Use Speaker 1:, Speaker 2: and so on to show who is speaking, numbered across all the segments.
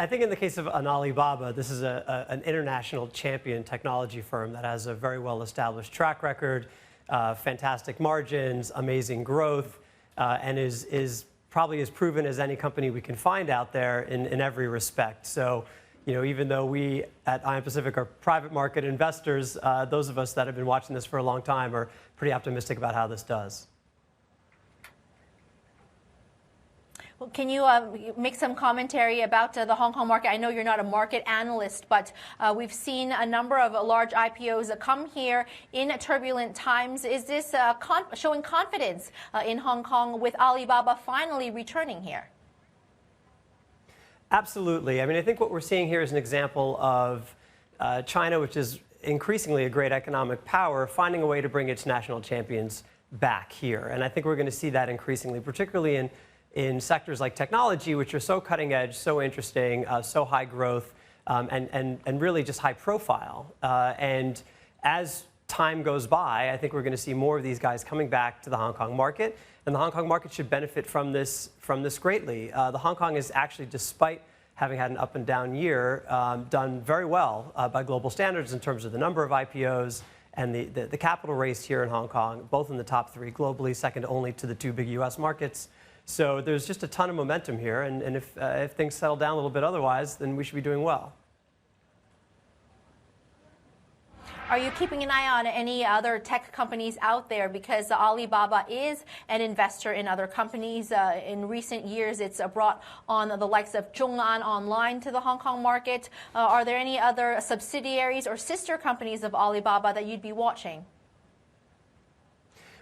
Speaker 1: I think in the case of an Alibaba, this is an international champion technology firm that has a very well-established track record, fantastic margins, amazing growth, and is probably as proven as any company we can find out there in every respect. So, even though we at Ion Pacific are private market investors, those of us that have been watching this for a long time are pretty optimistic about how this does.
Speaker 2: Well, can you make some commentary about the Hong Kong market? I know you're not a market analyst, but we've seen a number of large IPOs come here in turbulent times. Is this showing confidence in Hong Kong with Alibaba finally returning here?
Speaker 1: Absolutely. I mean, I think what we're seeing here is an example of China, which is increasingly a great economic power, finding a way to bring its national champions back here. And I think we're going to see that increasingly, particularly in sectors like technology, which are so cutting edge, so interesting, so high growth, and really just high profile. And as time goes by, I think we're going to see more of these guys coming back to the Hong Kong market, and the Hong Kong market should benefit from this greatly. The Hong Kong is actually, despite having had an up and down year, done very well by global standards in terms of the number of IPOs and the capital raised here in Hong Kong, both in the top 3 globally, second only to the 2 big U.S. markets. So there's just a ton of momentum here, and if things settle down a little bit otherwise, then we should be doing well.
Speaker 2: Are you keeping an eye on any other tech companies out there? Because Alibaba is an investor in other companies. In recent years, it's brought on the likes of Zhong'an Online to the Hong Kong market. Are there any other subsidiaries or sister companies of Alibaba that you'd be watching?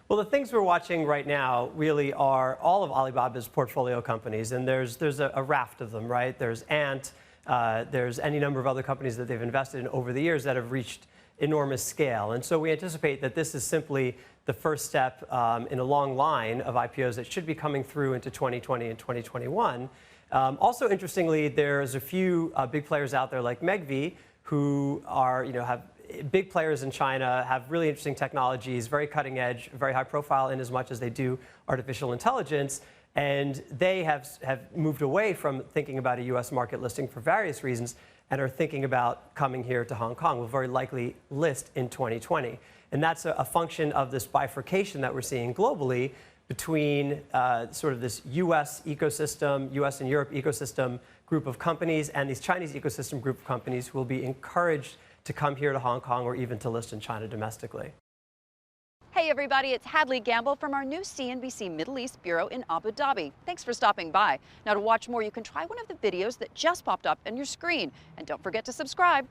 Speaker 1: Well, the things we're watching right now really are all of Alibaba's portfolio companies, and there's a raft of them, right? There's Ant, there's any number of other companies that they've invested in over the years that have reached enormous scale. And so we anticipate that this is simply the first step in a long line of IPOs that should be coming through into 2020 and 2021. Also, interestingly, there's a few big players out there like Megvii who are, have big players in China, have really interesting technologies, very cutting edge, very high profile in as much as they do artificial intelligence. And they have moved away from thinking about a U.S. market listing for various reasons and are thinking about coming here to Hong Kong. Will very likely list in 2020. And that's a function of this bifurcation that we're seeing globally between sort of this U.S. ecosystem, U.S. and Europe ecosystem group of companies and these Chinese ecosystem group of companies who will be encouraged to come here to Hong Kong or even to list in China domestically.
Speaker 3: Hey everybody, it's Hadley Gamble from our new CNBC Middle East Bureau in Abu Dhabi. Thanks for stopping by. Now to watch more, you can try one of the videos that just popped up on your screen. And don't forget to subscribe.